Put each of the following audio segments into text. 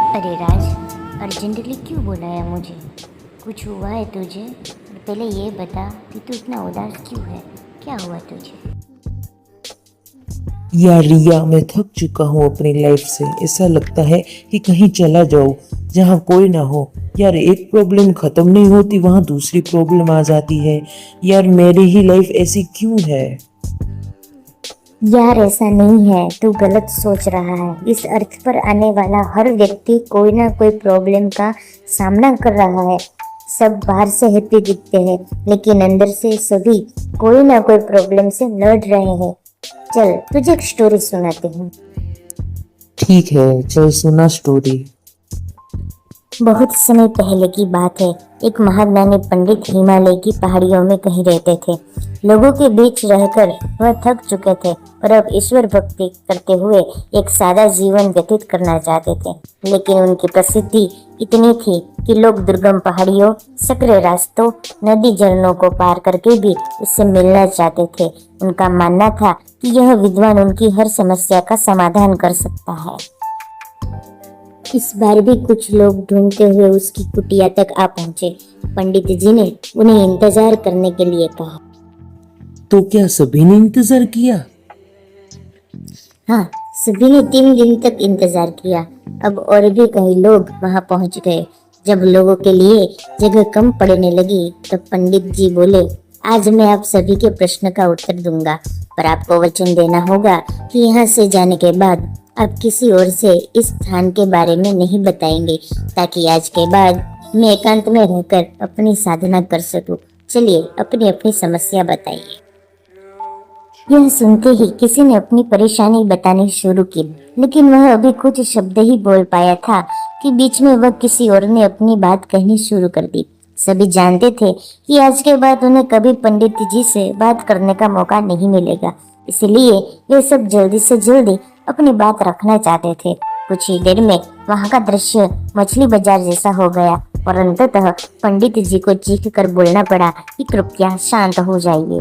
अरे राज, अर्जेंटली क्यों बुलाया मुझे? कुछ हुआ है तुझे? पहले ये बता कि तू इतना उदास क्यों है? क्या हुआ तुझे? यार रिया, मैं थक चुका हूँ अपनी लाइफ से। ऐसा लगता है कि कहीं चला जाऊँ जहाँ कोई ना हो। यार एक प्रॉब्लम खत्म नहीं होती, वहां दूसरी प्रॉब्लम आ जाती है। यार मेरी ही लाइफ ऐसी क्यों है? यार ऐसा नहीं है, तू गलत सोच रहा है। इस अर्थ पर आने वाला हर व्यक्ति कोई ना कोई प्रॉब्लम का सामना कर रहा है। सब बाहर से हैप्पी दिखते हैं, लेकिन अंदर से सभी कोई ना कोई प्रॉब्लम से लड़ रहे हैं। चल तुझे एक स्टोरी सुनाती हूँ। ठीक है, चल सुना स्टोरी। बहुत समय पहले की बात है। एक महाज्ञानी पंडित हिमालय की पहाड़ियों में कहीं रहते थे। लोगों के बीच रहकर वह थक चुके थे और अब ईश्वर भक्ति करते हुए एक सादा जीवन व्यतीत करना चाहते थे। लेकिन उनकी प्रसिद्धि इतनी थी कि लोग दुर्गम पहाड़ियों, सकरे रास्तों, नदी झरनों को पार करके भी उससे मिलना चाहते थे। उनका मानना था कि यह विद्वान उनकी हर समस्या का समाधान कर सकता है। इस बार भी कुछ लोग ढूंढते हुए उसकी कुटिया तक आ पहुंचे। पंडित जी ने उन्हें इंतजार करने के लिए कहा। तो क्या सभी ने इंतजार किया? हाँ, सभी ने 3 दिन तक इंतजार किया। अब और भी कई लोग वहां पहुंच गए। जब लोगों के लिए जगह कम पड़ने लगी तब पंडित जी बोले, आज मैं आप सभी के प्रश्न का उत्तर दूंगा, पर आपको वचन देना होगा कि यहाँ से जाने के बाद आप किसी और से इस स्थान के बारे में नहीं बताएंगे, ताकि आज के बाद मैं एकांत में रहकर अपनी साधना कर सकूं। चलिए अपनी अपनी समस्या बताइए। यह सुनते ही किसी ने अपनी परेशानी बतानी शुरू की, लेकिन वह अभी कुछ शब्द ही बोल पाया था कि बीच में वह किसी और ने अपनी बात कहनी शुरू कर दी। सभी जानते थे कि आज के बाद उन्हें कभी पंडित जी से बात करने का मौका नहीं मिलेगा, इसलिए वे सब जल्दी से जल्दी अपनी बात रखना चाहते थे। कुछ ही देर में वहां का दृश्य मछली बाजार जैसा हो गया और अंततः पंडित जी को चीख कर बोलना पड़ा कि कृपया शांत हो जाइए।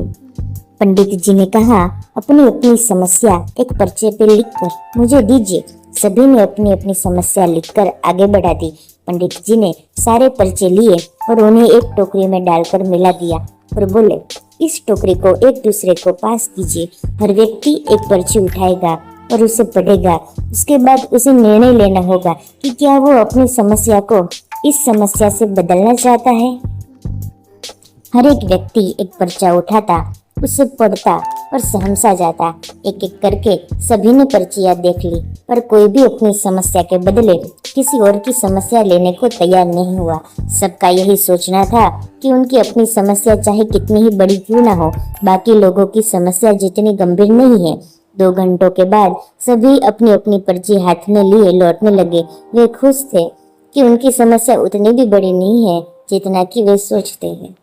पंडित जी ने कहा, अपनी अपनी समस्या एक पर्चे पे लिखकर मुझे दीजिए। सभी ने अपनी अपनी समस्या लिखकर आगे बढ़ा दी। पंडित जी ने सारे पर्चे लिए और उन्हें एक टोकरी में डालकर मिला दिया और बोले, इस टोकरी को एक दूसरे को पास कीजिए। हर व्यक्ति एक पर्ची उठाएगा और उसे पढ़ेगा। उसके बाद उसे निर्णय लेना होगा कि क्या वो अपनी समस्या को इस समस्या से बदलना चाहता है। हर एक व्यक्ति एक पर्चा उठाता, उसे पढ़ता और सहमसा जाता। एक एक करके सभी ने पर्चियां देख ली, पर कोई भी अपनी समस्या के बदले किसी और की समस्या लेने को तैयार नहीं हुआ। सबका यही सोचना था कि उनकी अपनी समस्या चाहे कितनी ही बड़ी क्यों ना हो, बाकी लोगों की समस्या जितनी गंभीर नहीं है। 2 घंटों के बाद सभी अपनी अपनी पर्ची हाथ में लिए लौटने लगे। वे खुश थे कि उनकी समस्या उतनी भी बड़ी नहीं है जितना कि वे सोचते हैं।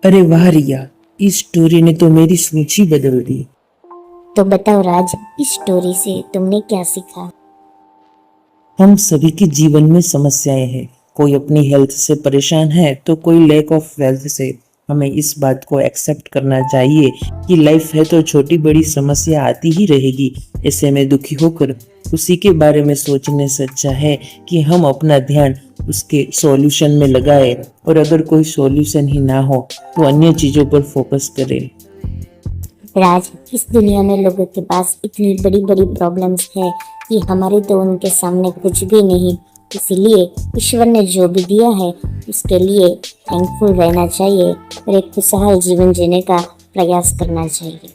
अरे वाह रिया, इस स्टोरी ने तो मेरी सोच ही बदल दी। तो बताओ राज, इस स्टोरी से तुमने क्या सीखा? हम सभी के जीवन में समस्याएं हैं। कोई अपनी हेल्थ से परेशान है तो कोई लैक ऑफ वेल्थ से। हमें इस बात को एक्सेप्ट करना चाहिए कि लाइफ है तो छोटी बड़ी समस्या आती ही रहेगी। ऐसे में दुखी होकर उसी के बारे में सोचने से अच्छा है कि हम अपना ध्यान उसके सॉल्यूशन में लगाए, और अगर कोई सॉल्यूशन ही ना हो तो अन्य चीजों पर फोकस करें। राज, इस दुनिया में लोगों के पास इतनी बड़ी बड़ी प्रॉब्लम्स है कि हमारे तो उनके सामने कुछ भी नहीं। इसीलिए ईश्वर ने जो भी दिया है उसके लिए थैंकफुल रहना चाहिए और एक खुशहाल जीवन जीने का प्रयास करना चाहिए।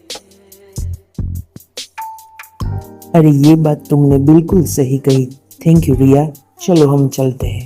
अरे ये बात तुमने बिल्कुल सही कही। थैंक यू रिया। चलो हम चलते हैं।